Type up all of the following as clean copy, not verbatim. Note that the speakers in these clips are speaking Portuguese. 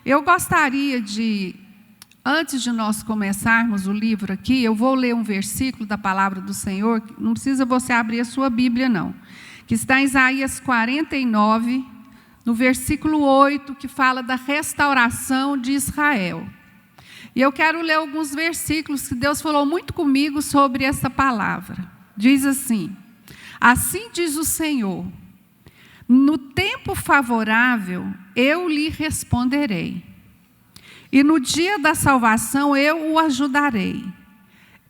Eu gostaria de, antes de nós começarmos o livro aqui, eu vou ler um versículo da palavra do Senhor, não precisa você abrir a sua Bíblia, não, que está em Isaías 49, no versículo 8, que fala da restauração de Israel. E eu quero ler alguns versículos que Deus falou muito comigo sobre essa palavra. Diz assim: assim diz o Senhor, no tempo favorável eu lhe responderei, e no dia da salvação eu o ajudarei.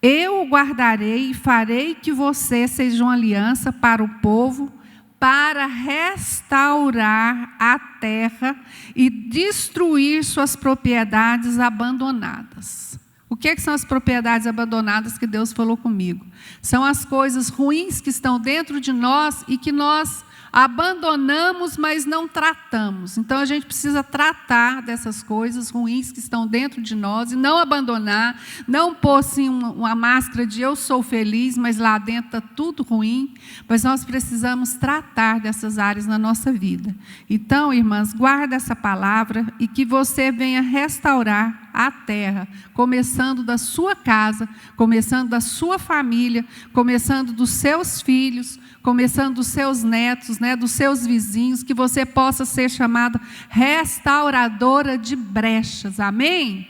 Eu o guardarei e farei que você seja uma aliança para o povo, para restaurar a terra e destruir suas propriedades abandonadas. O que são as propriedades abandonadas que Deus falou comigo? São as coisas ruins que estão dentro de nós e que nós abandonamos, mas não tratamos. Então, a gente precisa tratar dessas coisas ruins que estão dentro de nós e não abandonar, não pôr assim uma máscara de eu sou feliz, mas lá dentro está tudo ruim. Mas nós precisamos tratar dessas áreas na nossa vida. Então, irmãs, guarda essa palavra e que você venha restaurar a terra, começando da sua casa, começando da sua família, começando dos seus filhos, começando dos seus netos, dos seus vizinhos, que você possa ser chamada restauradora de brechas, amém?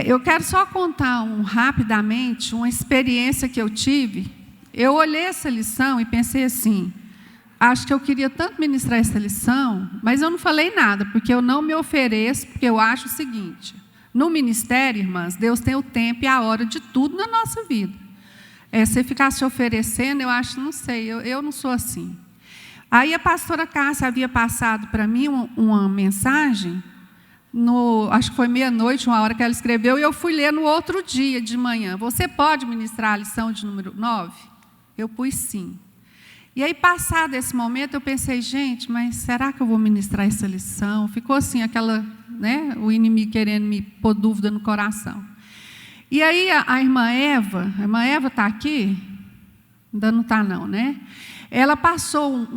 Eu quero só contar rapidamente uma experiência que eu tive. Eu olhei essa lição e pensei assim, acho que eu queria tanto ministrar essa lição, mas eu não falei nada, porque eu não me ofereço, porque eu acho o seguinte, no ministério, irmãs, Deus tem o tempo e a hora de tudo na nossa vida. Você ficar se oferecendo, eu acho, não sei, eu não sou assim. Aí a pastora Cássia havia passado para mim uma mensagem, acho que foi meia-noite, uma hora que ela escreveu, e eu fui ler no outro dia de manhã. Você pode ministrar a lição de número 9? Eu pus sim. E aí, passado esse momento, eu pensei, gente, mas será que eu vou ministrar essa lição? Ficou assim, o inimigo querendo me pôr dúvida no coração. E aí a irmã Eva está aqui? Ainda não está não, né? Ela passou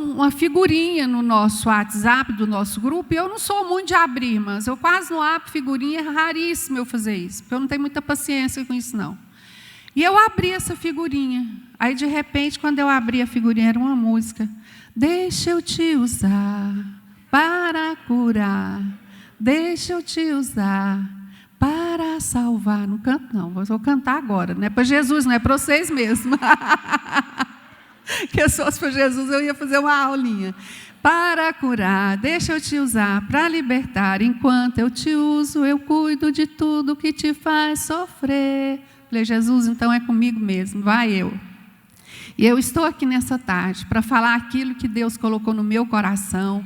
uma figurinha no nosso WhatsApp, do nosso grupo, e eu não sou muito de abrir, mas eu quase não abro figurinha, é raríssimo eu fazer isso, porque eu não tenho muita paciência com isso, não. E eu abri essa figurinha, aí de repente, quando eu abri a figurinha, era uma música. Deixa eu te usar para curar, deixa eu te usar para salvar. Não canto não, vou cantar agora, não é para Jesus, não é para vocês mesmo. Que se fosse para Jesus eu ia fazer uma aulinha. Para curar, deixa eu te usar para libertar, enquanto eu te uso, eu cuido de tudo que te faz sofrer. Falei, Jesus, então é comigo mesmo, vai eu. E eu estou aqui nessa tarde para falar aquilo que Deus colocou no meu coração.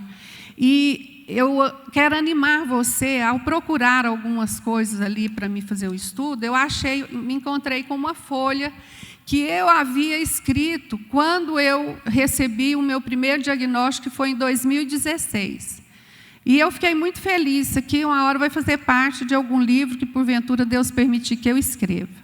E eu quero animar você ao procurar algumas coisas ali para me fazer o estudo. Me encontrei com uma folha que eu havia escrito quando eu recebi o meu primeiro diagnóstico, que foi em 2016. E eu fiquei muito feliz. Isso aqui, uma hora, vai fazer parte de algum livro que, porventura, Deus permitir que eu escreva.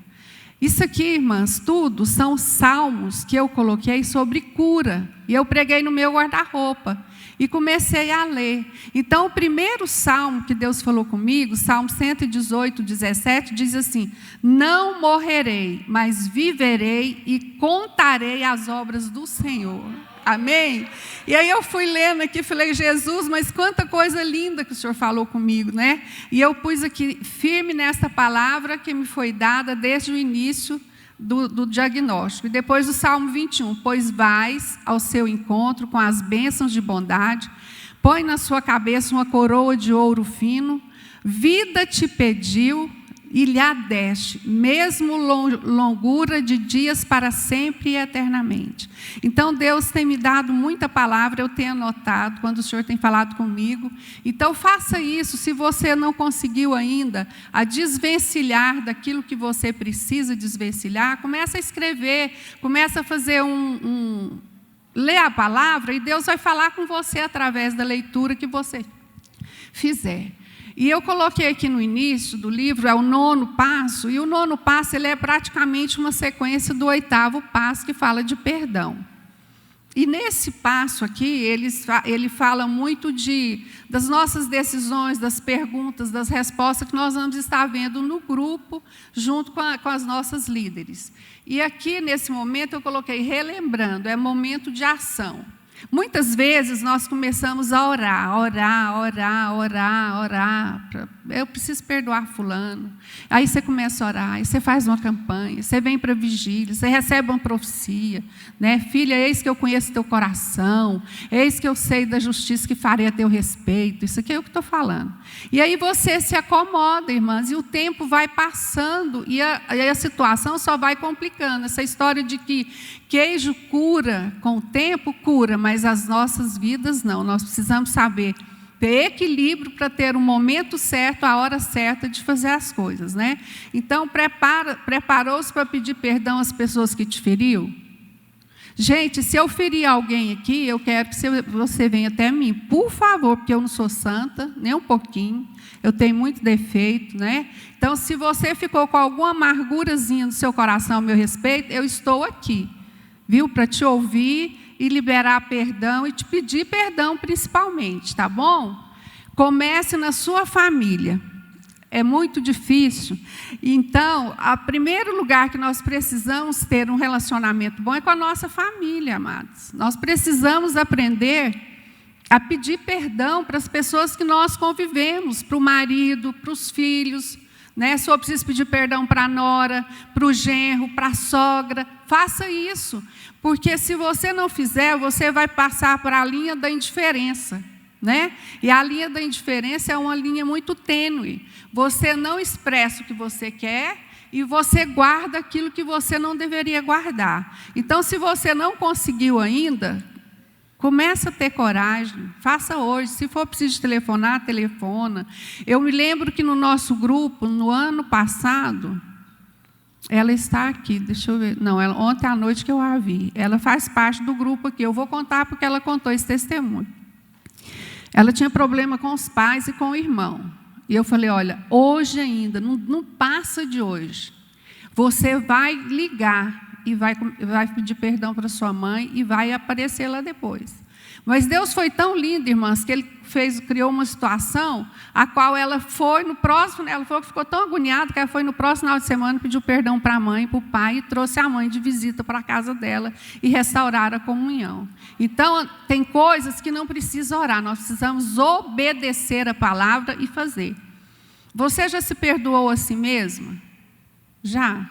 Isso aqui, irmãs, tudo são salmos que eu coloquei sobre cura. E eu preguei no meu guarda-roupa. E comecei a ler. Então, o primeiro salmo que Deus falou comigo, Salmo 118, 17, diz assim: não morrerei, mas viverei e contarei as obras do Senhor. Amém? E aí eu fui lendo aqui, falei, Jesus, mas quanta coisa linda que o Senhor falou comigo, né? E eu pus aqui, firme nessa palavra que me foi dada desde o início do diagnóstico. E depois do Salmo 21, pois vais ao seu encontro com as bênçãos de bondade, põe na sua cabeça uma coroa de ouro fino, vida te pediu e lhe a deste, mesmo longura de dias para sempre e eternamente. Então, Deus tem me dado muita palavra, eu tenho anotado quando o Senhor tem falado comigo. Então, faça isso. Se você não conseguiu ainda a desvencilhar daquilo que você precisa desvencilhar, começa a escrever, começa a fazer ler a palavra, e Deus vai falar com você através da leitura que você fizer. E eu coloquei aqui no início do livro, é o 9º passo, e o 9º passo ele é praticamente uma sequência do 8º passo, que fala de perdão. E nesse passo aqui, ele fala muito das nossas decisões, das perguntas, das respostas que nós vamos estar vendo no grupo, junto com as nossas líderes. E aqui, nesse momento, eu coloquei relembrando, é momento de ação. Muitas vezes nós começamos a orar. Eu preciso perdoar fulano. Aí você começa a orar, aí você faz uma campanha, você vem para a vigília, você recebe uma profecia, né? Filha, eis que eu conheço teu coração, eis que eu sei da justiça que farei a teu respeito. Isso aqui é o que estou falando. E aí você se acomoda, irmãs, e o tempo vai passando e a situação só vai complicando. Essa história de que queijo cura, com o tempo cura, mas as nossas vidas não. Nós precisamos saber ter equilíbrio para ter o momento certo, a hora certa de fazer as coisas, né? Então, preparou-se para pedir perdão às pessoas que te feriu? Gente, se eu ferir alguém aqui, eu quero que você venha até mim, por favor, porque eu não sou santa, nem um pouquinho, eu tenho muito defeito, né? Então, se você ficou com alguma amargurazinha no seu coração a meu respeito, eu estou aqui, viu? Para te ouvir e liberar perdão e te pedir perdão principalmente, tá bom? Comece na sua família. É muito difícil. Então, o primeiro lugar que nós precisamos ter um relacionamento bom é com a nossa família, amados. Nós precisamos aprender a pedir perdão para as pessoas que nós convivemos, para o marido, para os filhos, né? Se eu preciso pedir perdão para a nora, para o genro, para a sogra, faça isso. Porque se você não fizer, você vai passar por a linha da indiferença, né? E a linha da indiferença é uma linha muito tênue. Você não expressa o que você quer e você guarda aquilo que você não deveria guardar. Então, se você não conseguiu ainda, comece a ter coragem, faça hoje. Se for preciso telefonar, telefona. Eu me lembro que no nosso grupo, no ano passado, ela está aqui, deixa eu ver. Não, ontem à noite que eu a vi. Ela faz parte do grupo aqui. Eu vou contar porque ela contou esse testemunho. Ela tinha problema com os pais e com o irmão. E eu falei, olha, hoje ainda, não passa de hoje. Você vai ligar e vai pedir perdão para sua mãe e vai aparecer lá depois. Mas Deus foi tão lindo, irmãs, que Ele criou uma situação a qual ela foi no próximo, ela falou que ficou tão agoniada que ela foi no próximo final de semana, pediu perdão para a mãe e para o pai e trouxe a mãe de visita para a casa dela e restaurar a comunhão. Então, tem coisas que não precisa orar, nós precisamos obedecer a palavra e fazer. Você já se perdoou a si mesma? Já?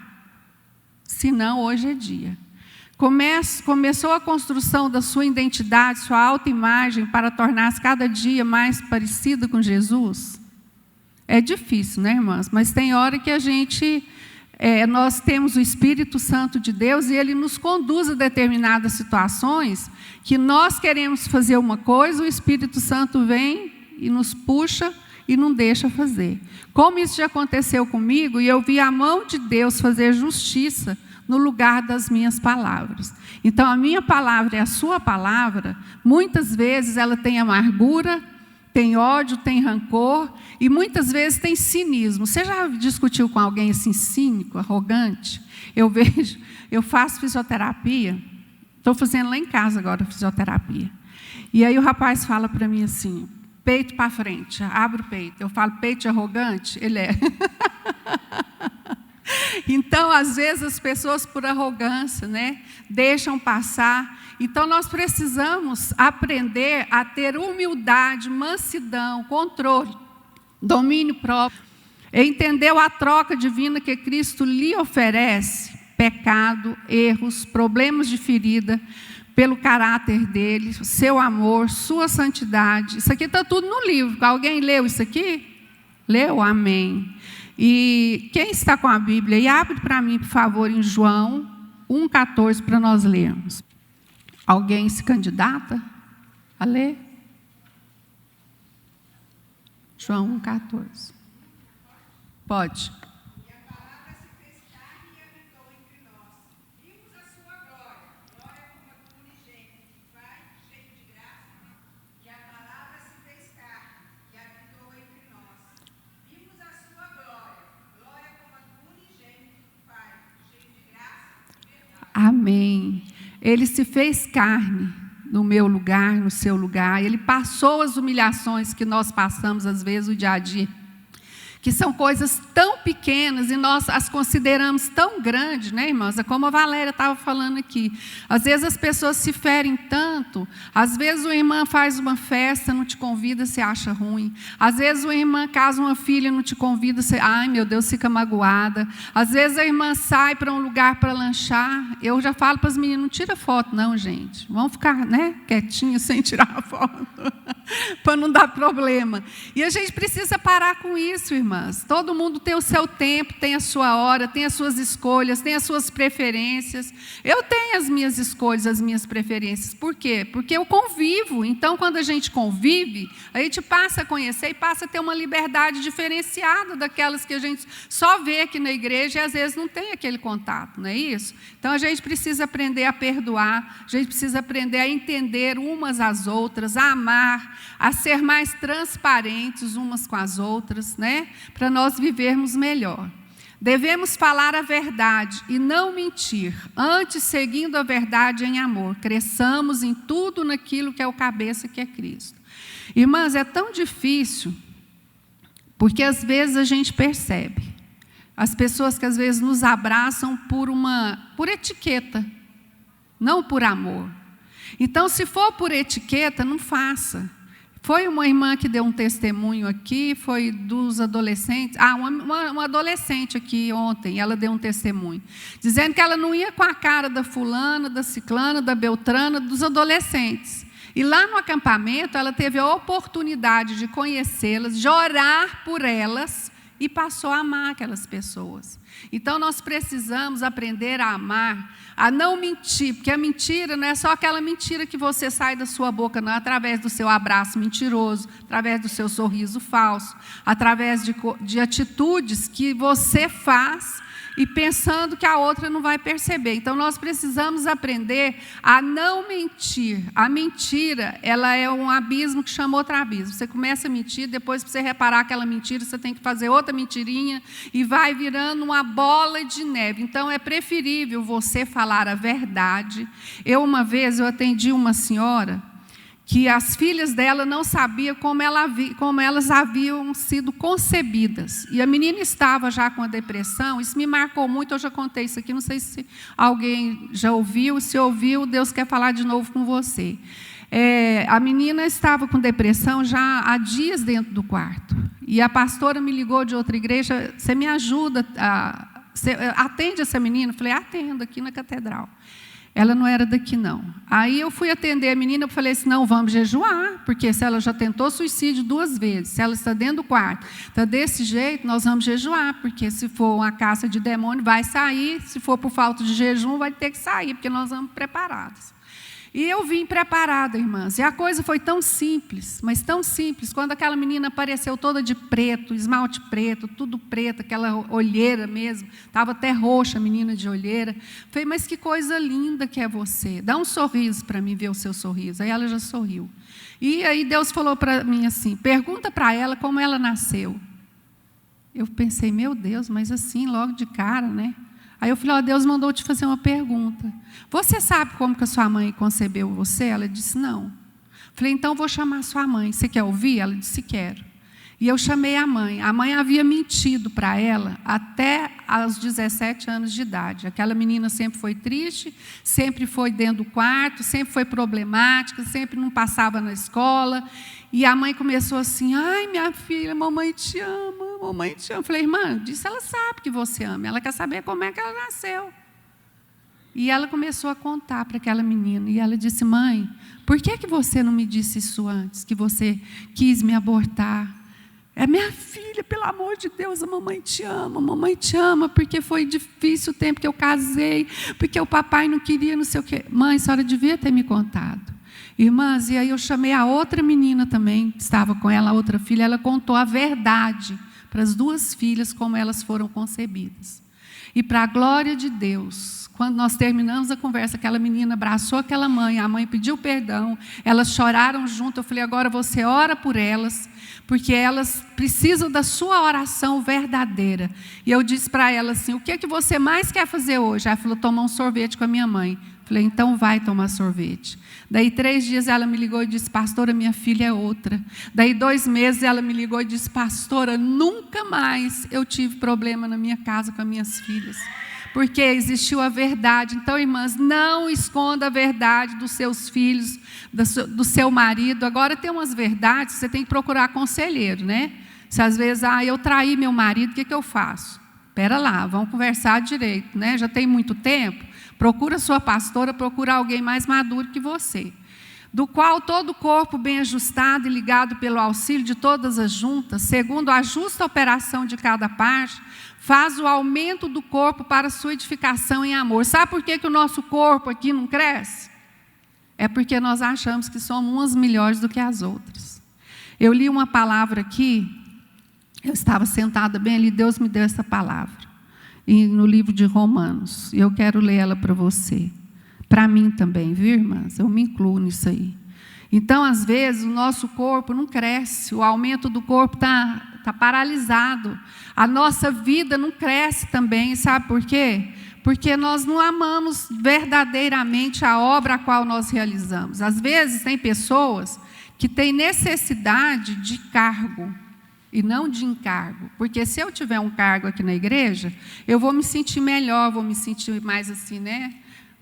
Se não, hoje é dia. Começou a construção da sua identidade, sua autoimagem, para tornar-se cada dia mais parecida com Jesus? É difícil, né, irmãs? Mas tem hora que nós temos o Espírito Santo de Deus e Ele nos conduz a determinadas situações que nós queremos fazer uma coisa, o Espírito Santo vem e nos puxa e não deixa fazer. Como isso já aconteceu comigo, e eu vi a mão de Deus fazer justiça no lugar das minhas palavras. Então, a minha palavra e a sua palavra, muitas vezes ela tem amargura, tem ódio, tem rancor, e muitas vezes tem cinismo. Você já discutiu com alguém assim, cínico, arrogante? Eu faço fisioterapia, estou fazendo lá em casa agora fisioterapia. E aí o rapaz fala para mim assim, peito para frente, abre o peito. Eu falo, peito arrogante? Ele é. Então, às vezes, as pessoas, por arrogância, né, deixam passar. Então, nós precisamos aprender a ter humildade, mansidão, controle, domínio próprio. Entendeu a troca divina que Cristo lhe oferece? Pecado, erros, problemas de ferida, pelo caráter dele, seu amor, sua santidade. Isso aqui está tudo no livro. Alguém leu isso aqui? Leu? Amém. E quem está com a Bíblia, e abre para mim, por favor, em João 1,14, para nós lermos. Alguém se candidata a ler? João 1,14. Pode. E a palavra se fez carne e habitou entre nós. Vimos a sua glória, glória como a do unigênito que Pai, cheio de graça. E a palavra se fez carne e habitou entre nós. Vimos a sua glória, glória como a do unigênito que Pai, cheio de graça e verdade. Amém. Ele se fez carne no meu lugar, no seu lugar. Ele passou as humilhações que nós passamos, às vezes, no dia a dia, que são coisas tão pequenas e nós as consideramos tão grandes, né, irmãs? É como a Valéria estava falando aqui. Às vezes as pessoas se ferem tanto, às vezes uma irmã faz uma festa, não te convida, você acha ruim. Às vezes uma irmã casa uma filha, não te convida, você, ai meu Deus, fica magoada. Às vezes a irmã sai para um lugar para lanchar. Eu já falo para as meninas, não tira foto não, gente. Vamos ficar, né, quietinhas sem tirar a foto, para não dar problema. E a gente precisa parar com isso, irmãs. Todo mundo tem o seu tempo, tem a sua hora, tem as suas escolhas, tem as suas preferências. Eu tenho as minhas escolhas, as minhas preferências. Por quê? Porque eu convivo. Então, quando a gente convive, a gente passa a conhecer e passa a ter uma liberdade diferenciada daquelas que a gente só vê aqui na igreja e às vezes não tem aquele contato, não é isso? Então, a gente precisa aprender a perdoar, a gente precisa aprender a entender umas às outras, a amar, a ser mais transparentes umas com as outras, né? Para nós vivermos melhor. Devemos falar a verdade e não mentir, antes seguindo a verdade em amor. Cresçamos em tudo naquilo que é o cabeça, que é Cristo. Irmãs, é tão difícil, porque às vezes a gente percebe. As pessoas que às vezes nos abraçam por etiqueta, não por amor. Então, se for por etiqueta, não faça. Foi uma irmã que deu um testemunho aqui, foi dos adolescentes. Uma adolescente aqui ontem, ela deu um testemunho, dizendo que ela não ia com a cara da fulana, da ciclana, da beltrana, dos adolescentes. E lá no acampamento, ela teve a oportunidade de conhecê-las, de orar por elas, e passou a amar aquelas pessoas. Então, nós precisamos aprender a amar, a não mentir, porque a mentira não é só aquela mentira que você sai da sua boca, não é através do seu abraço mentiroso, através do seu sorriso falso, através de atitudes que você faz e pensando que a outra não vai perceber. Então, nós precisamos aprender a não mentir. A mentira, ela é um abismo que chama outro abismo. Você começa a mentir, depois, para você reparar aquela mentira, você tem que fazer outra mentirinha e vai virando uma bola de neve. Então, é preferível você falar a verdade. Uma vez, eu atendi uma senhora que as filhas dela não sabiam como elas haviam sido concebidas. E a menina estava já com a depressão, isso me marcou muito, eu já contei isso aqui, não sei se alguém já ouviu, se ouviu, Deus quer falar de novo com você. A menina estava com depressão já há dias dentro do quarto. E a pastora me ligou de outra igreja, você me ajuda, você atende essa menina? Eu falei, atendo aqui na catedral. Ela não era daqui, não. Aí eu fui atender a menina, eu falei assim, não, vamos jejuar, porque se ela já tentou suicídio 2 vezes, se ela está dentro do quarto, está desse jeito, nós vamos jejuar, porque se for uma caça de demônio, vai sair, se for por falta de jejum, vai ter que sair, porque nós vamos preparados. E eu vim preparada, irmãs, e a coisa foi tão simples, mas tão simples, quando aquela menina apareceu toda de preto, esmalte preto, tudo preto, aquela olheira mesmo, estava até roxa a menina de olheira. Falei, mas que coisa linda que é você, dá um sorriso para mim ver o seu sorriso. Aí ela já sorriu. E aí Deus falou para mim assim, pergunta para ela como ela nasceu. Eu pensei, meu Deus, mas assim, logo de cara, né? Aí eu falei, Deus mandou te fazer uma pergunta. Você sabe como que a sua mãe concebeu você? Ela disse, não. Falei, então vou chamar a sua mãe. Você quer ouvir? Ela disse, quero. E eu chamei a mãe. A mãe havia mentido para ela até aos 17 anos de idade. Aquela menina sempre foi triste, sempre foi dentro do quarto, sempre foi problemática, sempre não passava na escola. E a mãe começou assim, ai, minha filha, mamãe te ama, mamãe te ama. Eu falei, irmã, disse, ela sabe que você ama, ela quer saber como é que ela nasceu. E ela começou a contar para aquela menina, e ela disse, mãe, por que você não me disse isso antes, que você quis me abortar? Minha filha, pelo amor de Deus, a mamãe te ama, porque foi difícil o tempo que eu casei, porque o papai não queria, não sei o quê. Mãe, a senhora devia ter me contado. Irmãs, e aí eu chamei a outra menina também, que estava com ela, a outra filha, ela contou a verdade para as 2 filhas, como elas foram concebidas. E para a glória de Deus, quando nós terminamos a conversa, aquela menina abraçou aquela mãe, a mãe pediu perdão, elas choraram junto, eu falei, agora você ora por elas, porque elas precisam da sua oração verdadeira. E eu disse para ela assim, o que é que você mais quer fazer hoje? Ela falou, tomar um sorvete com a minha mãe. Falei, então vai tomar sorvete. Daí 3 dias ela me ligou e disse, pastora, minha filha é outra. Daí 2 meses ela me ligou e disse, pastora, nunca mais eu tive problema na minha casa com as minhas filhas. Porque existiu a verdade. Então, irmãs, não esconda a verdade dos seus filhos, do seu marido. Agora tem umas verdades, você tem que procurar conselheiro, né? Se às vezes, eu traí meu marido, o que eu faço? Espera lá, vamos conversar direito, né? Já tem muito tempo. Procura sua pastora, procura alguém mais maduro que você. Do qual todo o corpo bem ajustado e ligado pelo auxílio de todas as juntas, segundo a justa operação de cada parte, faz o aumento do corpo para sua edificação em amor. Sabe por que o nosso corpo aqui não cresce? É porque nós achamos que somos umas melhores do que as outras. Eu li uma palavra aqui, eu estava sentada bem ali, Deus me deu essa palavra. E no livro de Romanos, eu quero ler ela para você. Para mim também, viu, irmãs? Eu me incluo nisso aí. Então, às vezes, o nosso corpo não cresce, o aumento do corpo está paralisado. A nossa vida não cresce também, sabe por quê? Porque nós não amamos verdadeiramente a obra a qual nós realizamos. Às vezes, tem pessoas que têm necessidade de cargo, e não de encargo, porque se eu tiver um cargo aqui na igreja, eu vou me sentir melhor, vou me sentir mais assim, né?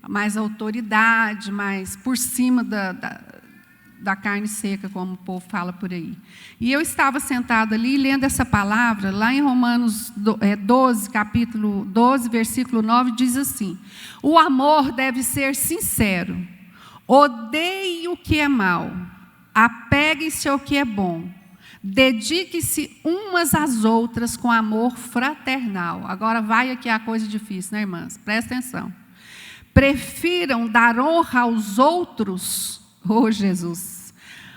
Mais autoridade, mais por cima da carne seca, como o povo fala por aí. E eu estava sentada ali, lendo essa palavra, lá em Romanos 12, capítulo 12, versículo 9, diz assim, o amor deve ser sincero, odeie o que é mal, apegue-se ao que é bom, dedique-se umas às outras com amor fraternal. Agora vai aqui a coisa difícil, né, irmãs? Presta atenção. Prefiram dar honra aos outros, Jesus,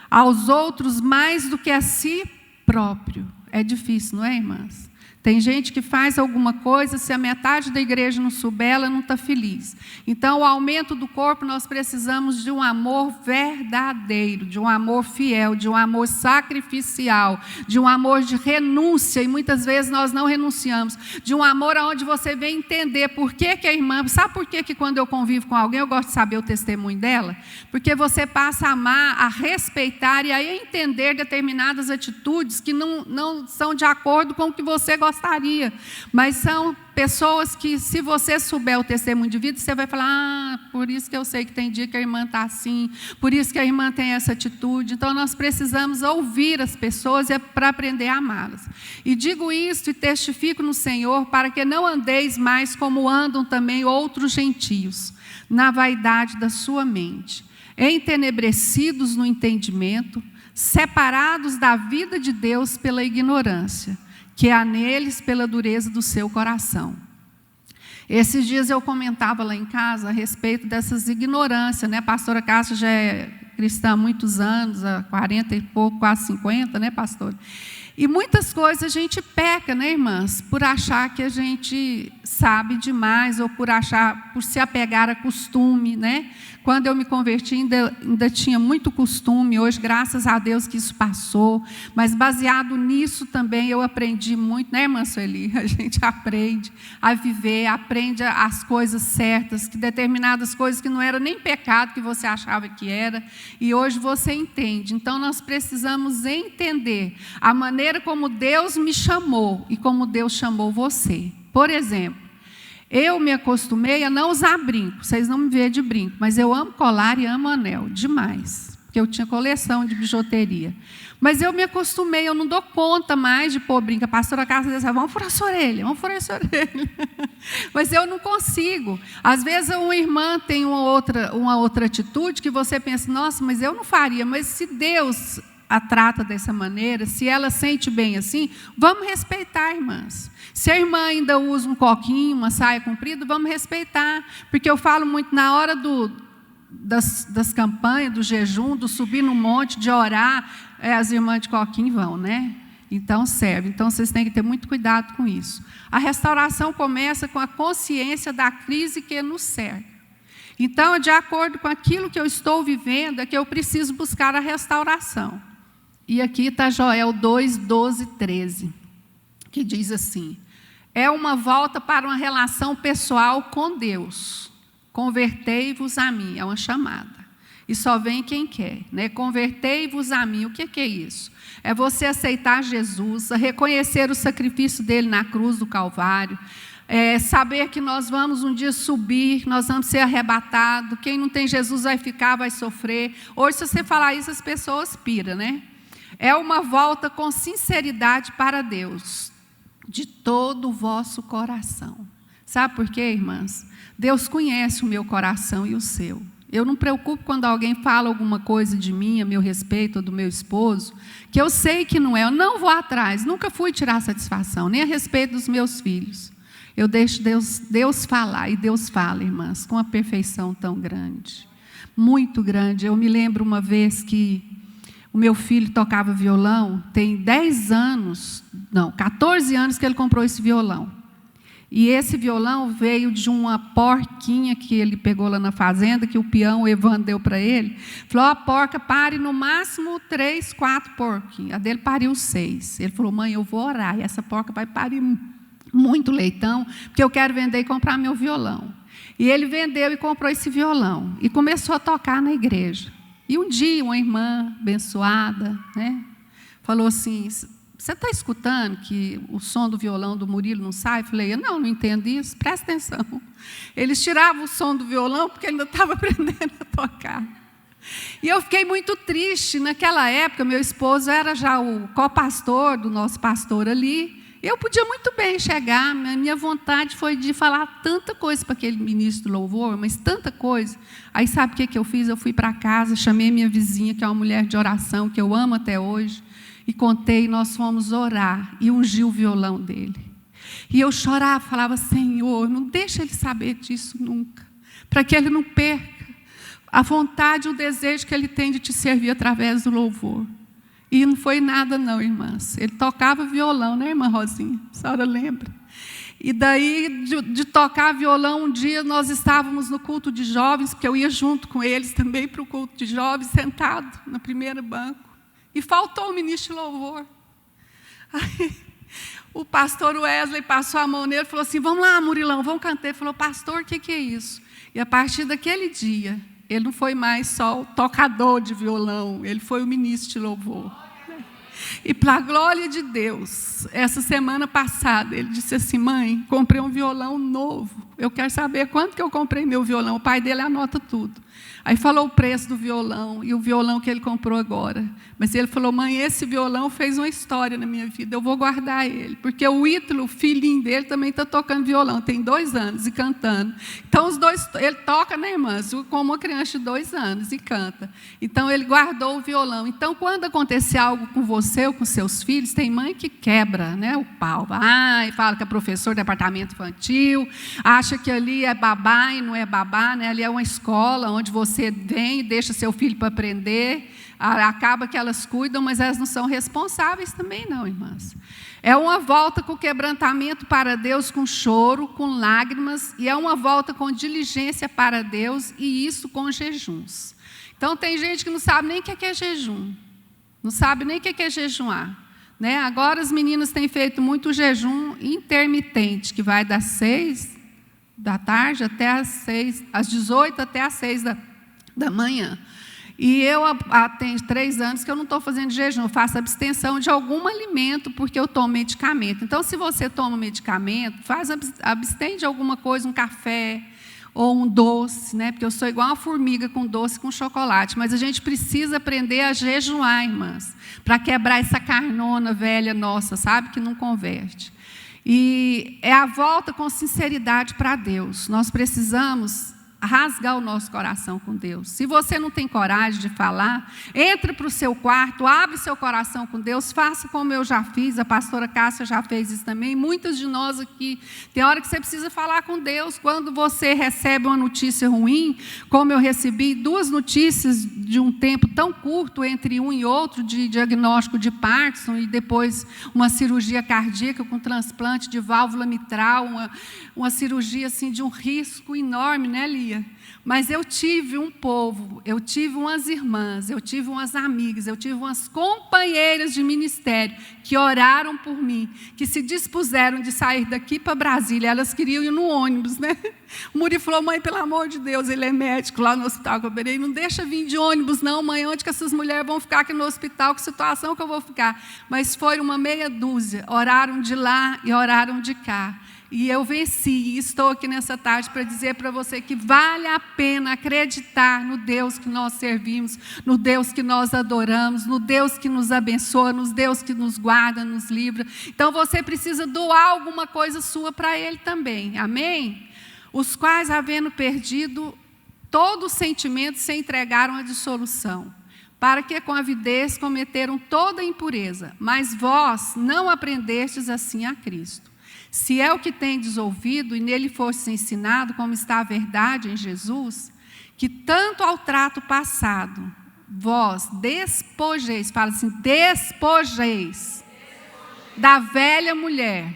aos outros mais do que a si próprio. É difícil, não é, irmãs? Tem gente que faz alguma coisa, se a metade da igreja não souber, ela não está feliz. Então, o aumento do corpo, nós precisamos de um amor verdadeiro, de um amor fiel, de um amor sacrificial, de um amor de renúncia, e muitas vezes nós não renunciamos, de um amor onde você vem entender por que a irmã, sabe por que quando eu convivo com alguém, eu gosto de saber o testemunho dela? Porque você passa a amar, a respeitar e a entender determinadas atitudes que não são de acordo com o que você gostaria, mas são pessoas que, se você souber o testemunho de vida, você vai falar, por isso que eu sei que tem dia que a irmã está assim, por isso que a irmã tem essa atitude. Então, nós precisamos ouvir as pessoas para aprender a amá-las. E digo isto e testifico no Senhor, para que não andeis mais como andam também outros gentios, na vaidade da sua mente, entenebrecidos no entendimento, separados da vida de Deus pela ignorância, que há neles pela dureza do seu coração. Esses dias eu comentava lá em casa a respeito dessas ignorâncias, né? A pastora Cássia já é cristã há muitos anos, há 40 e pouco, quase 50, né, pastora? E muitas coisas a gente peca, né, irmãs? Por achar que a gente sabe demais, ou por se apegar a costume, né? Quando eu me converti, ainda tinha muito costume. Hoje, graças a Deus que isso passou. Mas baseado nisso também eu aprendi muito, né, irmã Sueli? A gente aprende a viver, aprende as coisas certas, que determinadas coisas que não eram nem pecado, que você achava que era, e hoje você entende. Então, nós precisamos entender a maneira como Deus me chamou e como Deus chamou você. Por exemplo, eu me acostumei a não usar brinco. Vocês não me veem de brinco, mas eu amo colar e amo anel, demais. Porque eu tinha coleção de bijuteria. Mas eu me acostumei, eu não dou conta mais de pôr brinco. A pastora Cássia dizia, vamos furar essa orelha, vamos furar essa orelha. Mas eu não consigo. Às vezes uma irmã tem uma outra atitude que você pensa, nossa, mas eu não faria. Mas se Deus a trata dessa maneira, se ela sente bem assim, vamos respeitar, irmãs. Se a irmã ainda usa um coquinho, uma saia comprida, vamos respeitar. Porque eu falo muito na hora das campanhas, do jejum, do subir no monte, de orar, as irmãs de coquinho vão, né? Então serve. Então vocês têm que ter muito cuidado com isso. A restauração começa com a consciência da crise que nos cerca. Então, de acordo com aquilo que eu estou vivendo, é que eu preciso buscar a restauração. E aqui está Joel 2, 12, 13, que diz assim, é uma volta para uma relação pessoal com Deus, Convertei-vos a mim, é uma chamada. E só vem quem quer, né? Convertei-vos a mim, o que é isso? É você aceitar Jesus, reconhecer o sacrifício dele na cruz do Calvário, saber que nós vamos um dia subir, nós vamos ser arrebatados, quem não tem Jesus vai ficar, vai sofrer. Hoje, se você falar isso, as pessoas piram, né? É uma volta com sinceridade para Deus, de todo o vosso coração. Sabe por quê, irmãs? Deus conhece o meu coração e o seu. Eu não me preocupo quando alguém fala alguma coisa de mim, a meu respeito, ou do meu esposo, que eu sei que não é, eu não vou atrás, nunca fui tirar satisfação, nem a respeito dos meus filhos. Eu deixo Deus falar, e Deus fala, irmãs, com uma perfeição tão grande, muito grande. Eu me lembro uma vez que o meu filho tocava violão, tem 14 anos que ele comprou esse violão. E esse violão veio de uma porquinha que ele pegou lá na fazenda, que o peão, o Evandro, deu para ele. Falou, a porca pare no máximo 3, 4 porquinhos. A dele pariu 6. Ele falou, mãe, eu vou orar, e essa porca vai parir muito leitão, porque eu quero vender e comprar meu violão. E ele vendeu e comprou esse violão, e começou a tocar na igreja. E um dia, uma irmã abençoada, né, falou assim, você está escutando que o som do violão do Murilo não sai? Eu falei, não entendo isso, presta atenção. Eles tiravam o som do violão porque ele ainda estava aprendendo a tocar. E eu fiquei muito triste. Naquela época, meu esposo era já o co-pastor do nosso pastor ali. Eu podia muito bem chegar, minha vontade foi de falar tanta coisa para aquele ministro do louvor, mas tanta coisa. Aí sabe o que eu fiz? Eu fui para casa, chamei minha vizinha, que é uma mulher de oração, que eu amo até hoje, e contei, nós fomos orar, e ungi o violão dele. E eu chorava, falava, Senhor, não deixa ele saber disso nunca, para que ele não perca a vontade e o desejo que ele tem de te servir através do louvor. E não foi nada não, irmãs. Ele tocava violão, né, irmã Rosinha? A senhora lembra? E daí, de tocar violão, um dia nós estávamos no culto de jovens, porque eu ia junto com eles também para o culto de jovens, sentado no primeiro banco. E faltou o ministro de louvor. Aí, o pastor Wesley passou a mão nele e falou assim, vamos lá, Murilão, vamos cantar. Ele falou, pastor, o que é isso? E a partir daquele dia, ele não foi mais só o tocador de violão, ele foi o ministro de louvor. E para a glória de Deus, essa semana passada, ele disse assim, mãe, comprei um violão novo. Eu quero saber quanto que eu comprei meu violão. O pai dele anota tudo. Aí falou o preço do violão e o violão que ele comprou agora. Mas ele falou, mãe, esse violão fez uma história na minha vida, eu vou guardar ele. Porque o Ítalo, o filhinho dele, também está tocando violão, tem 2 anos e cantando. Então, os dois, ele toca, né, irmãs, como uma criança de 2 anos e canta. Então, ele guardou o violão. Então, quando acontecer algo com você ou com seus filhos, tem mãe que quebra, né, o pau. E fala que é professor de departamento infantil, acha que ali é babá e não é babá, né? Ali é uma escola onde você vem e deixa seu filho para aprender, acaba que elas cuidam, mas elas não são responsáveis também não, irmãs. É uma volta com quebrantamento para Deus, com choro, com lágrimas, e é uma volta com diligência para Deus, e isso com jejuns. Então, tem gente que não sabe nem o que é jejum, não sabe nem o que é jejuar. Né? Agora, as meninas têm feito muito jejum intermitente, que vai das 6 da tarde até às 18 até às 6 da manhã. E eu tenho 3 anos que eu não estou fazendo jejum, eu faço abstenção de algum alimento, porque eu tomo medicamento. Então, se você toma medicamento, abstém de alguma coisa, um café ou um doce, né? Porque eu sou igual uma formiga com doce com chocolate. Mas a gente precisa aprender a jejuar, irmãs, para quebrar essa carnona velha nossa, sabe, que não converte. E é a volta com sinceridade para Deus. Nós precisamos rasgar o nosso coração com Deus. Se você não tem coragem de falar, entre para o seu quarto, abre seu coração com Deus, faça como eu já fiz, a pastora Cássia já fez isso também, muitas de nós aqui, tem hora que você precisa falar com Deus, quando você recebe uma notícia ruim, como eu recebi 2 notícias de um tempo tão curto entre um e outro, de diagnóstico de Parkinson e depois uma cirurgia cardíaca com transplante de válvula mitral, uma cirurgia assim de um risco enorme, né, Lia? correria, mas eu tive um povo, eu tive umas irmãs, eu tive umas amigas, eu tive umas companheiras de ministério que oraram por mim, que se dispuseram de sair daqui para Brasília. Elas queriam ir no ônibus, né? O Muri falou: mãe, pelo amor de Deus, ele é médico lá no hospital que eu operei, não deixa vir de ônibus não, mãe, onde que essas mulheres vão ficar aqui no hospital, que situação que eu vou ficar? Mas foi uma meia dúzia, oraram de lá e oraram de cá. E eu venci, e estou aqui nessa tarde para dizer para você que vale a pena acreditar no Deus que nós servimos, no Deus que nós adoramos, no Deus que nos abençoa, no Deus que nos guarda, nos livra. Então você precisa doar alguma coisa sua para Ele também, amém? Os quais, havendo perdido todo o sentimento, se entregaram à dissolução, para que com avidez cometeram toda a impureza. Mas vós não aprendestes assim a Cristo. Se é o que tendes ouvido e nele fosse ensinado, como está a verdade em Jesus, que tanto ao trato passado, vós despojeis, fala assim, despojeis da velha mulher,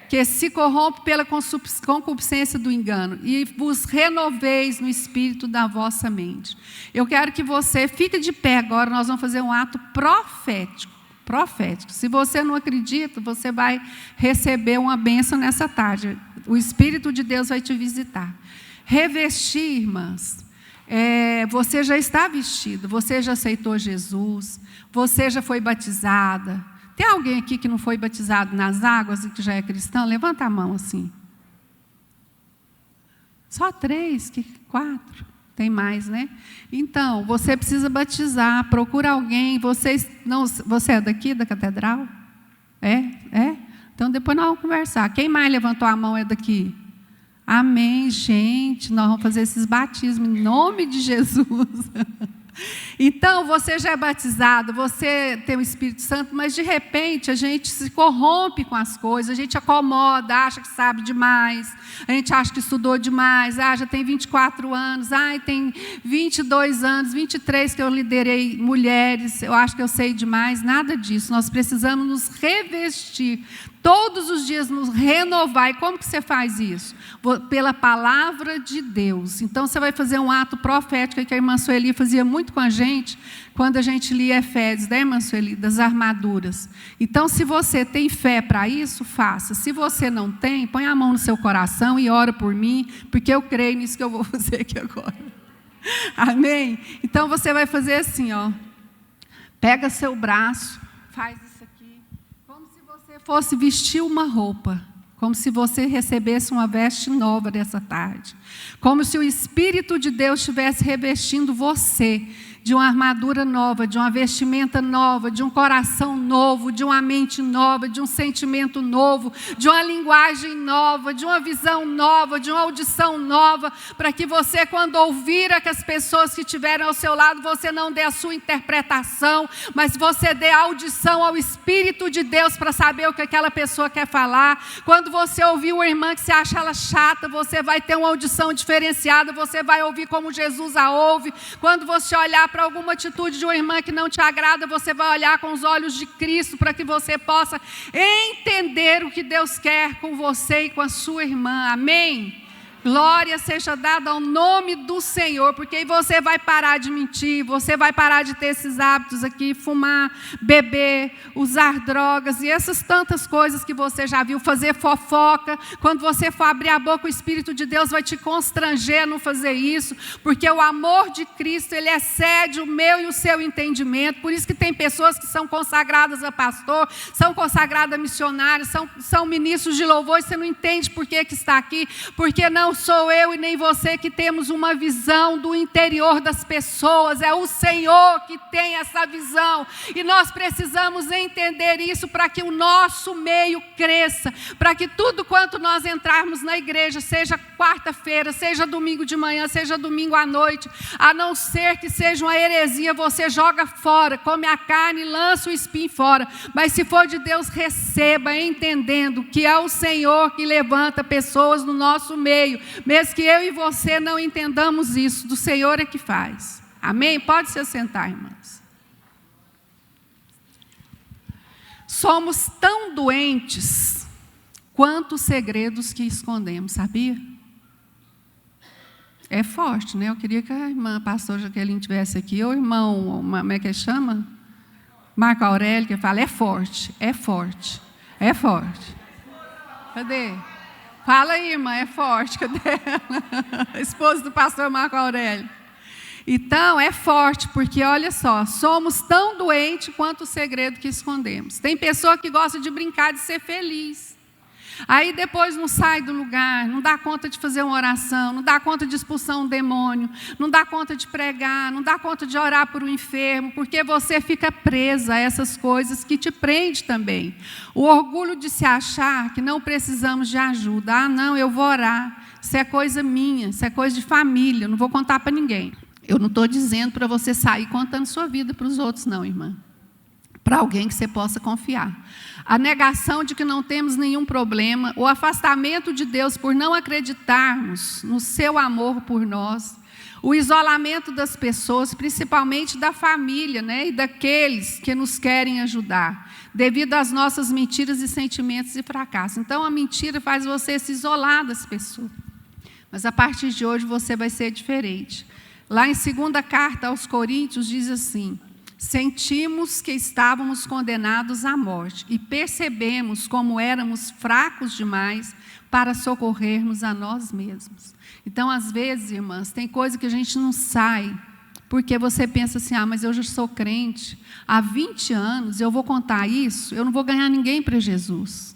que se corrompe pela concupiscência do engano, e vos renoveis no espírito da vossa mente. Eu quero que você fique de pé agora, nós vamos fazer um ato profético. Se você não acredita, você vai receber uma bênção nessa tarde. O Espírito de Deus vai te visitar. Revestir, irmãs, você já está vestido, você já aceitou Jesus, você já foi batizada. Tem alguém aqui que não foi batizado nas águas e que já é cristão? Levanta a mão assim. Só 3, 4. Tem mais, né? Então, você precisa batizar, procura alguém. Você é daqui, da catedral? É? Então, depois nós vamos conversar. Quem mais levantou a mão é daqui? Amém, gente. Nós vamos fazer esses batismos em nome de Jesus. Então, você já é batizado, você tem o Espírito Santo, mas de repente a gente se corrompe com as coisas, a gente acomoda, acha que sabe demais, a gente acha que estudou demais, já tem 24 anos, tem 22 anos, 23 que eu liderei mulheres, eu acho que eu sei demais, nada disso. Nós precisamos nos revestir, todos os dias nos renovar. E como que você faz isso? Pela palavra de Deus. Então, você vai fazer um ato profético, que a irmã Sueli fazia muito com a gente, quando a gente lia Efésios, né, irmã Sueli? Das armaduras. Então, se você tem fé para isso, faça. Se você não tem, põe a mão no seu coração e ora por mim, porque eu creio nisso que eu vou fazer aqui agora. Amém? Então, você vai fazer assim, pega seu braço, faz isso aqui, como se você fosse vestir uma roupa, como se você recebesse uma veste nova dessa tarde, como se o Espírito de Deus estivesse revestindo você de uma armadura nova, de uma vestimenta nova, de um coração novo, de uma mente nova, de um sentimento novo, de uma linguagem nova, de uma visão nova, de uma audição nova, para que você, quando ouvir as pessoas que estiverem ao seu lado, você não dê a sua interpretação, mas você dê audição ao Espírito de Deus para saber o que aquela pessoa quer falar. Quando você ouvir uma irmã que você acha ela chata, você vai ter uma audição diferenciada, você vai ouvir como Jesus a ouve. Quando você olhar para alguma atitude de uma irmã que não te agrada, você vai olhar com os olhos de Cristo, para que você possa entender o que Deus quer com você e com a sua irmã. Amém? Glória seja dada ao nome do Senhor, porque aí você vai parar de mentir, você vai parar de ter esses hábitos aqui, fumar, beber, usar drogas e essas tantas coisas que você já viu, fazer fofoca. Quando você for abrir a boca, o Espírito de Deus vai te constranger a não fazer isso, porque o amor de Cristo, ele excede o meu e o seu entendimento. Por isso que tem pessoas que são consagradas a pastor, são consagradas a missionários, são ministros de louvor, e você não entende por que está aqui, porque não sou eu e nem você que temos uma visão do interior das pessoas, é o Senhor que tem essa visão, e nós precisamos entender isso para que o nosso meio cresça, para que tudo quanto nós entrarmos na igreja, seja quarta-feira, seja domingo de manhã, seja domingo à noite, a não ser que seja uma heresia, você joga fora, come a carne, lança o espinho fora, mas se for de Deus, receba, entendendo que é o Senhor que levanta pessoas no nosso meio, mesmo que eu e você não entendamos isso, do Senhor é que faz. Amém? Pode se assentar, irmãs. Somos tão doentes quanto os segredos que escondemos, sabia? É forte, né? Eu queria que a irmã pastora Jaqueline estivesse aqui, ou o irmão, como é que chama? Marco Aurélio, que fala, é forte, é forte, é forte. Cadê? Fala aí, irmã, é forte, cadê ela? Esposa do pastor Marco Aurélio. Então, é forte, porque, olha só, somos tão doentes quanto o segredo que escondemos. Tem pessoa que gosta de brincar, de ser feliz. Aí depois não sai do lugar, não dá conta de fazer uma oração, não dá conta de expulsar um demônio, não dá conta de pregar, não dá conta de orar por um enfermo, porque você fica presa a essas coisas que te prende também. O orgulho de se achar que não precisamos de ajuda. Ah, não, eu vou orar, isso é coisa minha, isso é coisa de família, não vou contar para ninguém. Eu não estou dizendo para você sair contando sua vida para os outros, não, irmã. Para alguém que você possa confiar. A negação de que não temos nenhum problema, o afastamento de Deus por não acreditarmos no seu amor por nós, o isolamento das pessoas, principalmente da família, né, e daqueles que nos querem ajudar, devido às nossas mentiras e sentimentos de fracasso. Então, a mentira faz você se isolar das pessoas. Mas, a partir de hoje, você vai ser diferente. Lá em 2ª carta aos Coríntios, diz assim: sentimos que estávamos condenados à morte e percebemos como éramos fracos demais para socorrermos a nós mesmos. Então, às vezes, irmãs, tem coisa que a gente não sai, porque você pensa assim, mas eu já sou crente, há 20 anos, eu vou contar isso, eu não vou ganhar ninguém para Jesus.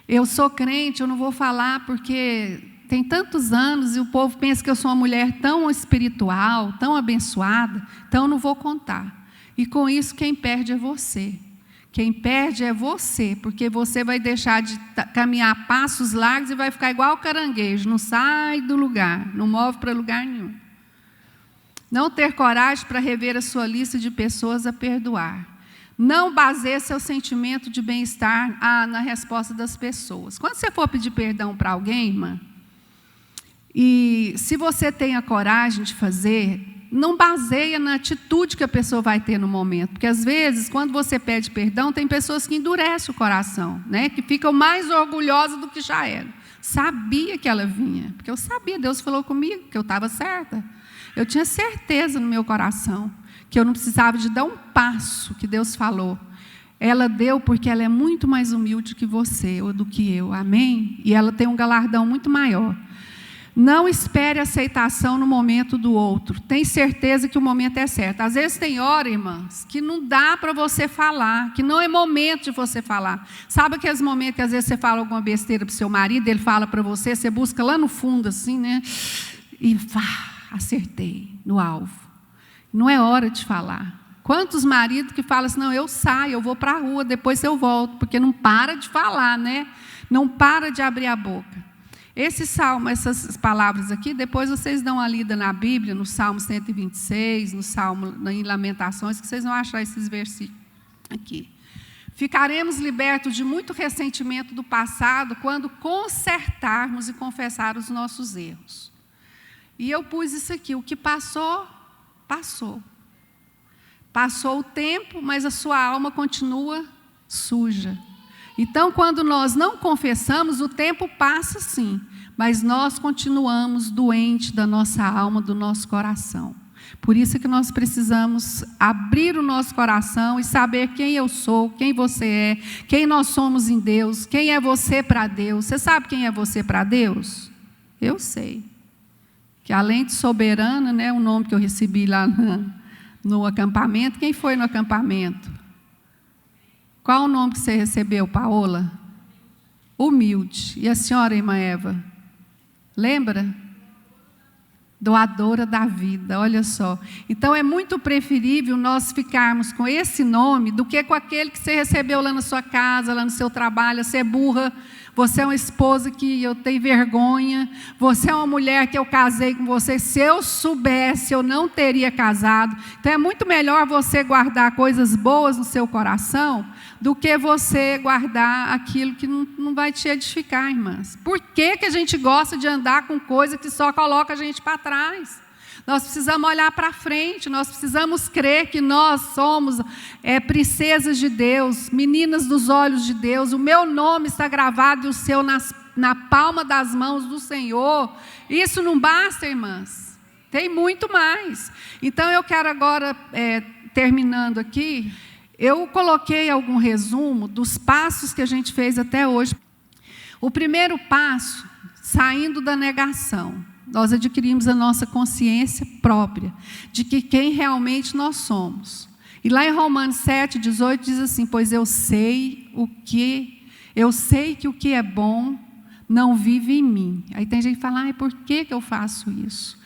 Eu sou crente, eu não vou falar porque tem tantos anos e o povo pensa que eu sou uma mulher tão espiritual, tão abençoada, então eu não vou contar. E com isso quem perde é você. Quem perde é você, porque você vai deixar de caminhar passos largos e vai ficar igual o caranguejo, não sai do lugar, não move para lugar nenhum. Não ter coragem para rever a sua lista de pessoas a perdoar. Não baseie seu sentimento de bem-estar na resposta das pessoas. Quando você for pedir perdão para alguém, irmã, e se você tem a coragem de fazer, não baseia na atitude que a pessoa vai ter no momento. Porque, às vezes, quando você pede perdão, tem pessoas que endurecem o coração, né? Que ficam mais orgulhosas do que já eram. Sabia que ela vinha, porque eu sabia, Deus falou comigo, que eu estava certa. Eu tinha certeza no meu coração que eu não precisava de dar um passo que Deus falou. Ela deu porque ela é muito mais humilde que você ou do que eu, amém? E ela tem um galardão muito maior. Não espere aceitação no momento do outro. Tem certeza que o momento é certo. Às vezes tem hora, irmãs, que não dá para você falar, que não é momento de você falar. Sabe aqueles momentos que às vezes você fala alguma besteira para o seu marido, ele fala para você, você busca lá no fundo assim, né? E acertei no alvo. Não é hora de falar. Quantos maridos que falam assim, não, eu saio, eu vou para a rua, depois eu volto, porque não para de falar, né? Não para de abrir a boca. Esse salmo, essas palavras aqui, depois vocês dão uma lida na Bíblia, no Salmo 126, no Salmo em Lamentações, que vocês vão achar esses versículos aqui. Ficaremos libertos de muito ressentimento do passado quando consertarmos e confessar os nossos erros. E eu pus isso aqui, o que passou, passou. Passou o tempo, mas a sua alma continua suja. Então, quando nós não confessamos, o tempo passa sim, mas nós continuamos doentes da nossa alma, do nosso coração. Por isso que nós precisamos abrir o nosso coração e saber quem eu sou, quem você é, quem nós somos em Deus, quem é você para Deus. Você sabe quem é você para Deus? Eu sei. Que além de soberana, né, o nome que eu recebi lá no acampamento, quem foi no acampamento? Qual o nome que você recebeu, Paola? Humilde. E a senhora, irmã Eva? Lembra? Doadora da vida, olha só. Então, é muito preferível nós ficarmos com esse nome do que com aquele que você recebeu lá na sua casa, lá no seu trabalho. Você é burra, você é uma esposa que eu tenho vergonha, você é uma mulher que eu casei com você. Se eu soubesse, eu não teria casado. Então, é muito melhor você guardar coisas boas no seu coração do que você guardar aquilo que não vai te edificar, irmãs. Por que que a gente gosta de andar com coisa que só coloca a gente para trás? Nós precisamos olhar para frente, nós precisamos crer que nós somos princesas de Deus, meninas dos olhos de Deus. O meu nome está gravado e o seu nas na palma das mãos do Senhor, isso não basta, irmãs. Tem muito mais. Então, eu quero agora, terminando aqui, eu coloquei algum resumo dos passos que a gente fez até hoje. O primeiro passo, saindo da negação. Nós adquirimos a nossa consciência própria de que quem realmente nós somos. E lá em Romanos 7:18 diz assim: pois eu sei que o que é bom não vive em mim. Aí tem gente que fala: por que eu faço isso?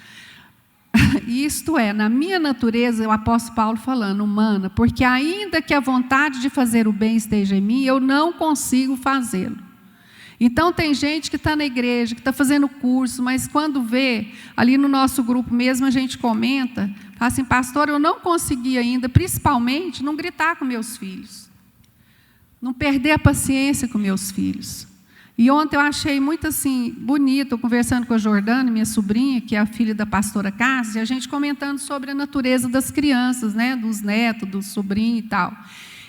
Isto é, na minha natureza, o apóstolo Paulo falando, humana, porque ainda que a vontade de fazer o bem esteja em mim, eu não consigo fazê-lo. Então, tem gente que está na igreja, que está fazendo curso, mas quando vê, ali no nosso grupo mesmo, a gente comenta, fala assim: pastor, eu não consegui ainda, principalmente, não gritar com meus filhos, não perder a paciência com meus filhos. E ontem eu achei muito assim, bonito, eu conversando com a Jordana, minha sobrinha, que é a filha da pastora Cássia, a gente comentando sobre a natureza das crianças, né, dos netos, do sobrinho e tal.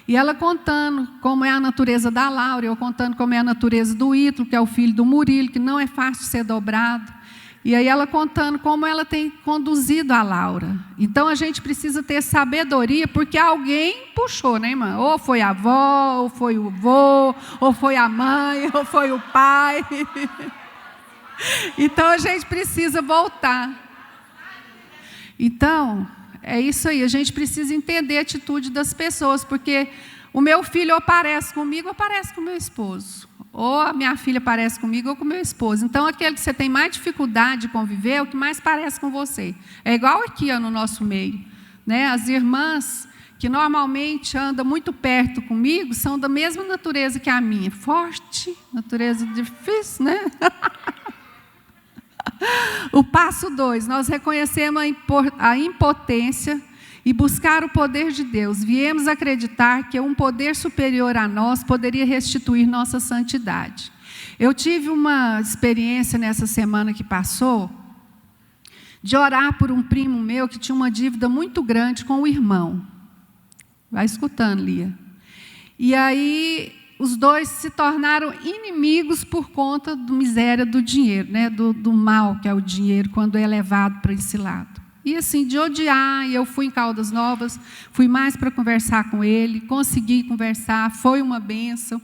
E ela contando como é a natureza da Laura, eu contando como é a natureza do Ítalo, que é o filho do Murilo, que não é fácil de ser dobrado. E aí ela contando como ela tem conduzido a Laura. Então, a gente precisa ter sabedoria, porque alguém puxou, né, irmã? Ou foi a avó, ou foi o avô, ou foi a mãe, ou foi o pai. Então, a gente precisa voltar. Então, é isso aí. A gente precisa entender a atitude das pessoas, porque o meu filho ou parece comigo ou parece com o meu esposo. Ou a minha filha parece comigo ou com o meu esposo. Então, aquele que você tem mais dificuldade de conviver é o que mais parece com você. É igual aqui no nosso meio, né? As irmãs que normalmente andam muito perto comigo são da mesma natureza que a minha. Forte, natureza difícil, né? O passo 2, nós reconhecemos a impotência e buscar o poder de Deus. Viemos acreditar que um poder superior a nós poderia restituir nossa santidade. Eu tive uma experiência nessa semana que passou, de orar por um primo meu que tinha uma dívida muito grande com o irmão. Vai escutando, Lia. E aí, os dois se tornaram inimigos por conta da miséria do dinheiro, né? do mal que é o dinheiro quando é levado para esse lado. E assim, de odiar, e eu fui em Caldas Novas, fui mais para conversar com ele, consegui conversar, foi uma bênção.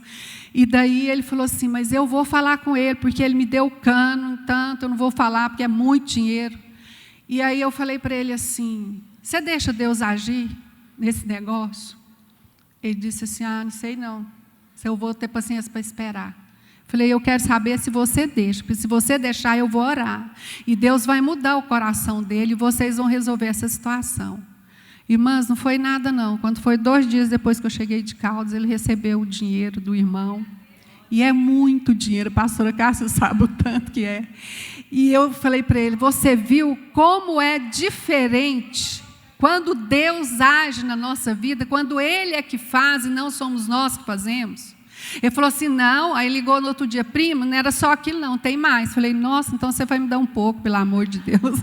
E daí ele falou assim: mas eu vou falar com ele, porque ele me deu cano, tanto, eu não vou falar, porque é muito dinheiro. E aí eu falei para ele assim: você deixa Deus agir nesse negócio? Ele disse assim: não sei não, se eu vou ter paciência para esperar. Falei: eu quero saber se você deixa, porque se você deixar, eu vou orar. E Deus vai mudar o coração dele, e vocês vão resolver essa situação. Irmãs, não foi nada não. Quando foi 2 dias depois que eu cheguei de Caldas, ele recebeu o dinheiro do irmão. E é muito dinheiro, a pastora Cássia sabe o tanto que é. E eu falei para ele: você viu como é diferente quando Deus age na nossa vida, quando Ele é que faz e não somos nós que fazemos? Ele falou assim: não. Aí ligou no outro dia: primo, não era só aquilo não, tem mais. Falei: nossa, então você vai me dar um pouco, pelo amor de Deus.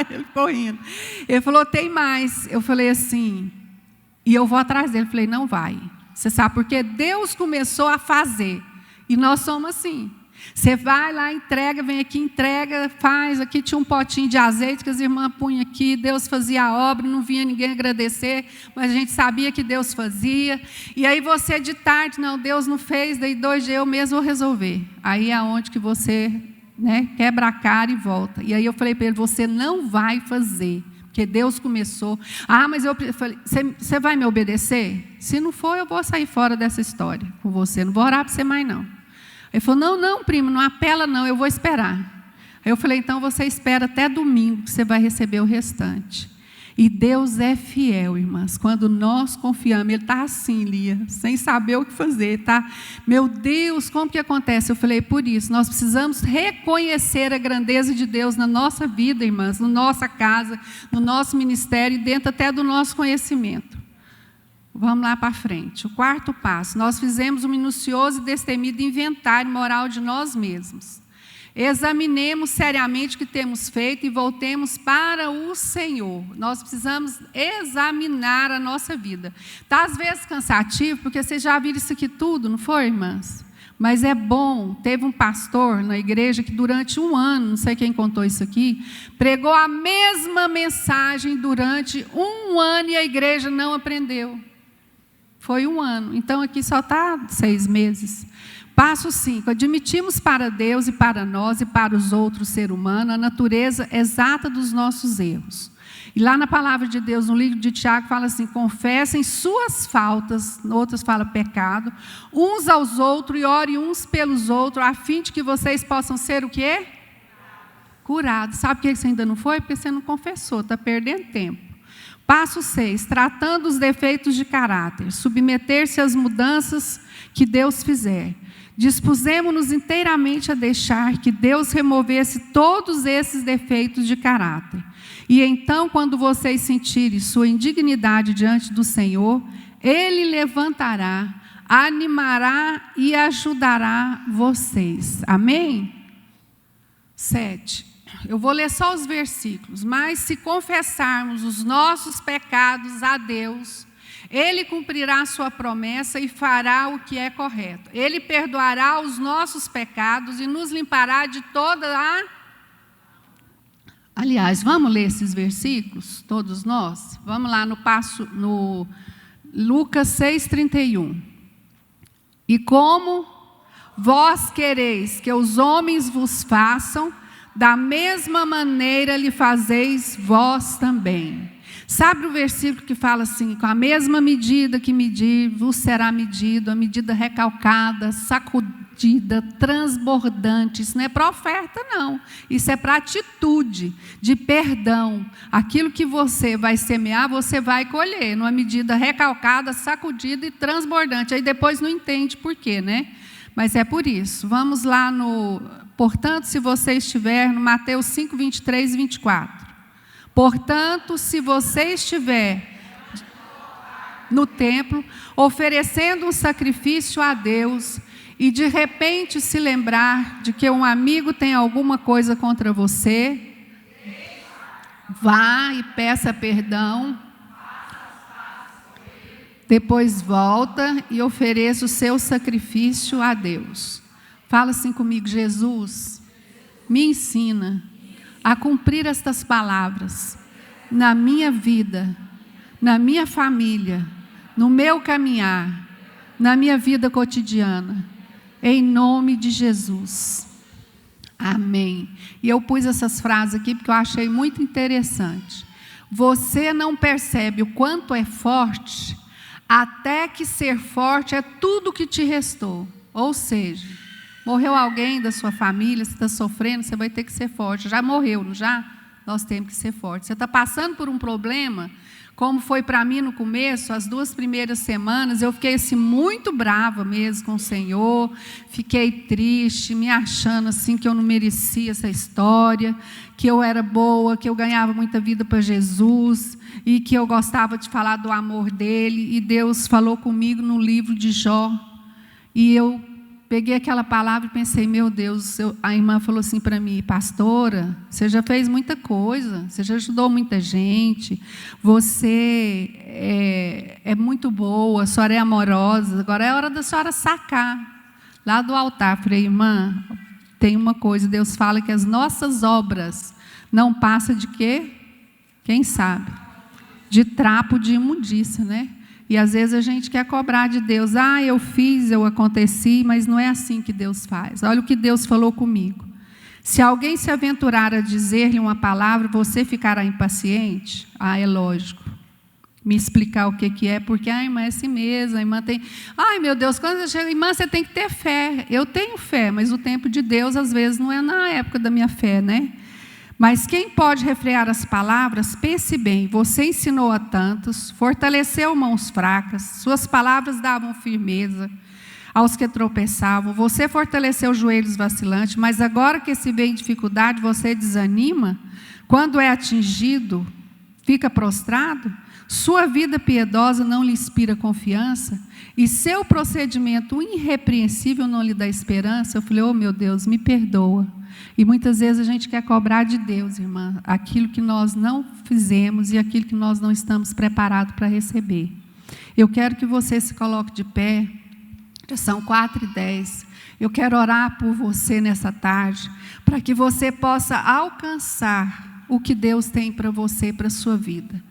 Ele ficou rindo. Ele falou: tem mais. Eu falei assim, e eu vou atrás dele. Falei: não vai. Você sabe por quê? Deus começou a fazer, e nós somos assim. Você vai lá, entrega, vem aqui, entrega, faz. Aqui tinha um potinho de azeite que as irmãs punham aqui, Deus fazia a obra, não vinha ninguém agradecer, mas a gente sabia que Deus fazia. E aí você de tarde: não, Deus não fez, daí 2 dias eu mesmo vou resolver. Aí é onde que você, né, quebra a cara e volta. E aí eu falei para ele: você não vai fazer, porque Deus começou. Mas eu falei: você vai me obedecer? Se não for, eu vou sair fora dessa história com você, não vou orar para você mais não. Ele falou: não, primo, não apela não, eu vou esperar. Aí eu falei: então você espera até domingo, que você vai receber o restante. E Deus é fiel, irmãs, quando nós confiamos. Ele está assim, Lia, sem saber o que fazer, tá? Meu Deus, como que acontece? Eu falei: por isso, nós precisamos reconhecer a grandeza de Deus na nossa vida, irmãs, na nossa casa, no nosso ministério e dentro até do nosso conhecimento. Vamos lá para frente. O 4º passo: nós fizemos um minucioso e destemido inventário moral de nós mesmos. Examinemos seriamente o que temos feito e voltemos para o Senhor. Nós precisamos examinar a nossa vida. Está às vezes cansativo, porque vocês já viram isso aqui tudo, não foi, irmãs? Mas é bom, teve um pastor na igreja que durante 1 ano, não sei quem contou isso aqui, pregou a mesma mensagem durante 1 ano e a igreja não aprendeu. Foi 1 ano, então aqui só está 6 meses. Passo 5, admitimos para Deus e para nós e para os outros seres humanos a natureza exata dos nossos erros. E lá na palavra de Deus, no livro de Tiago, fala assim: confessem suas faltas, outras fala pecado, uns aos outros e orem uns pelos outros, a fim de que vocês possam ser o quê? Curados. Sabe por que você ainda não foi? Porque você não confessou, está perdendo tempo. Passo 6, tratando os defeitos de caráter, submeter-se às mudanças que Deus fizer. Dispusemos-nos inteiramente a deixar que Deus removesse todos esses defeitos de caráter. E então, quando vocês sentirem sua indignidade diante do Senhor, Ele levantará, animará e ajudará vocês. Amém? 7. Eu vou ler só os versículos. Mas se confessarmos os nossos pecados a Deus, Ele cumprirá a sua promessa e fará o que é correto. Ele perdoará os nossos pecados e nos limpará de toda a... Aliás, vamos ler esses versículos, todos nós? Vamos lá no Lucas 6,31. E como vós quereis que os homens vos façam, da mesma maneira lhe fazeis vós também. Sabe o versículo que fala assim: com a mesma medida que medir, vos será medido, a medida recalcada, sacudida, transbordante. Isso não é para oferta, não. Isso é para atitude de perdão. Aquilo que você vai semear, você vai colher, numa medida recalcada, sacudida e transbordante. Aí depois não entende por quê, né? Mas é por isso. Vamos lá portanto, se você estiver no Mateus 5, 23 e 24. Portanto, se você estiver no templo, oferecendo um sacrifício a Deus, e de repente se lembrar de que um amigo tem alguma coisa contra você, vá e peça perdão, depois volta e ofereça o seu sacrifício a Deus. Fala assim comigo: Jesus, me ensina a cumprir estas palavras na minha vida, na minha família, no meu caminhar, na minha vida cotidiana, em nome de Jesus. Amém. E eu pus essas frases aqui porque eu achei muito interessante. Você não percebe o quanto é forte, até que ser forte é tudo que te restou. Ou seja, morreu alguém da sua família, você está sofrendo, você vai ter que ser forte. Já morreu, não já? Nós temos que ser fortes. Você está passando por um problema, como foi para mim no começo, as 2 primeiras semanas, eu fiquei assim, muito brava mesmo com o Senhor, fiquei triste, me achando assim que eu não merecia essa história, que eu era boa, que eu ganhava muita vida para Jesus, e que eu gostava de falar do amor dele, e Deus falou comigo no livro de Jó, e eu peguei aquela palavra e pensei: meu Deus, a irmã falou assim para mim: pastora, você já fez muita coisa, você já ajudou muita gente, você é muito boa, a senhora é amorosa, agora é hora da senhora sacar lá do altar. Falei: irmã, tem uma coisa, Deus fala que as nossas obras não passam de quê? Quem sabe? De trapo de imundícia, né? E às vezes a gente quer cobrar de Deus: ah, eu fiz, eu aconteci, mas não é assim que Deus faz. Olha o que Deus falou comigo: se alguém se aventurar a dizer-lhe uma palavra, você ficará impaciente? Ah, é lógico. Me explicar o que é, porque a irmã é assim mesmo, a irmã tem... Ai, meu Deus, quando você chega, irmã, você tem que ter fé. Eu tenho fé, mas o tempo de Deus, às vezes, não é na época da minha fé, né? Mas quem pode refrear as palavras, pense bem: você ensinou a tantos, fortaleceu mãos fracas, suas palavras davam firmeza aos que tropeçavam, você fortaleceu joelhos vacilantes, mas agora que se vê em dificuldade, você desanima? Quando é atingido, fica prostrado? Sua vida piedosa não lhe inspira confiança? E seu procedimento irrepreensível não lhe dá esperança? Eu falei: oh, meu Deus, me perdoa. E muitas vezes a gente quer cobrar de Deus, irmã, aquilo que nós não fizemos e aquilo que nós não estamos preparados para receber. Eu quero que você se coloque de pé. Já são 4h10. Eu quero orar por você nessa tarde, para que você possa alcançar o que Deus tem para você, para a sua vida.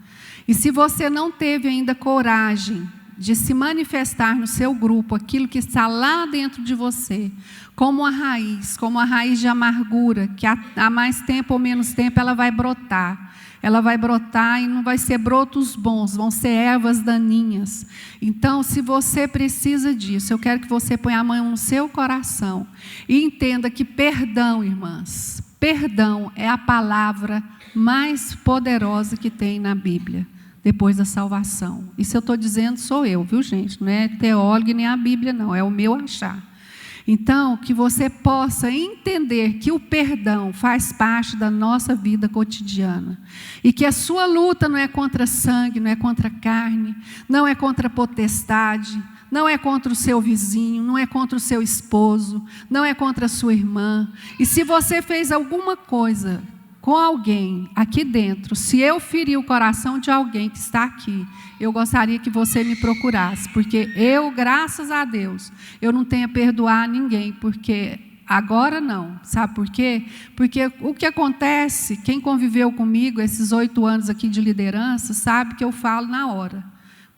E se você não teve ainda coragem de se manifestar no seu grupo, aquilo que está lá dentro de você, como uma raiz de amargura, que há mais tempo ou menos tempo ela vai brotar. Ela vai brotar e não vai ser brotos bons, vão ser ervas daninhas. Então, se você precisa disso, eu quero que você ponha a mão no seu coração e entenda que perdão, irmãs, perdão é a palavra mais poderosa que tem na Bíblia, depois da salvação. Isso eu estou dizendo sou eu, viu, gente? Não é teólogo nem a Bíblia, não, é o meu achar. Então, que você possa entender que o perdão faz parte da nossa vida cotidiana. E que a sua luta não é contra sangue, não é contra carne, não é contra potestade, não é contra o seu vizinho, não é contra o seu esposo, não é contra a sua irmã. E se você fez alguma coisa com alguém aqui dentro, se eu ferir o coração de alguém que está aqui, eu gostaria que você me procurasse, porque eu, graças a Deus, eu não tenho a perdoar ninguém, porque agora não. Sabe por quê? Porque o que acontece, quem conviveu comigo esses 8 anos aqui de liderança, sabe que eu falo na hora.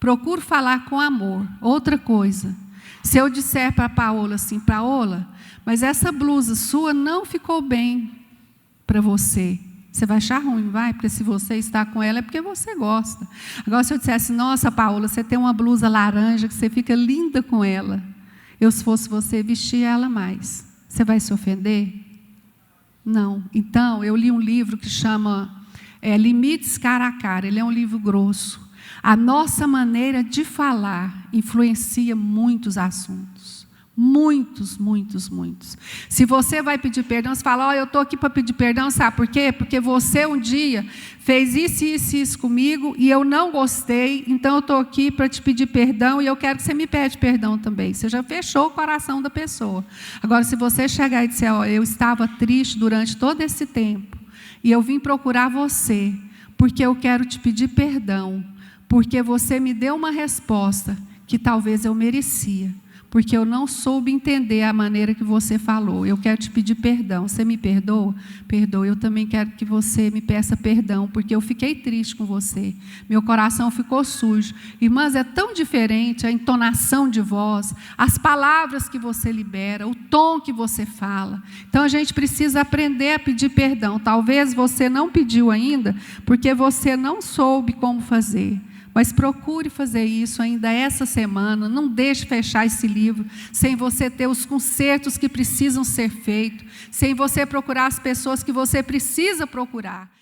Procuro falar com amor. Outra coisa, se eu disser para a Paola assim, Paola, mas essa blusa sua não ficou bem para você. Você vai achar ruim, vai? Porque se você está com ela é porque você gosta. Agora, se eu dissesse, nossa, Paola, você tem uma blusa laranja que você fica linda com ela. Eu, se fosse você, vestia ela mais. Você vai se ofender? Não. Então, eu li um livro que chama Limites Cara a Cara. Ele é um livro grosso. A nossa maneira de falar influencia muitos assuntos. Muitos, muitos, muitos. Se você vai pedir perdão, você fala, eu estou aqui para pedir perdão, sabe por quê? Porque você um dia fez isso, isso, isso comigo e eu não gostei, então eu estou aqui para te pedir perdão e eu quero que você me pede perdão também. Você já fechou o coração da pessoa. Agora, se você chegar e disser, eu estava triste durante todo esse tempo e eu vim procurar você porque eu quero te pedir perdão, porque você me deu uma resposta que talvez eu merecia. Porque eu não soube entender a maneira que você falou. Eu quero te pedir perdão. Você me perdoa? Perdoa. Eu também quero que você me peça perdão, porque eu fiquei triste com você. Meu coração ficou sujo. Irmãs, é tão diferente a entonação de voz, as palavras que você libera, o tom que você fala. Então, a gente precisa aprender a pedir perdão. Talvez você não pediu ainda, porque você não soube como fazer. Mas procure fazer isso ainda essa semana. Não deixe fechar esse livro sem você ter os consertos que precisam ser feitos, sem você procurar as pessoas que você precisa procurar.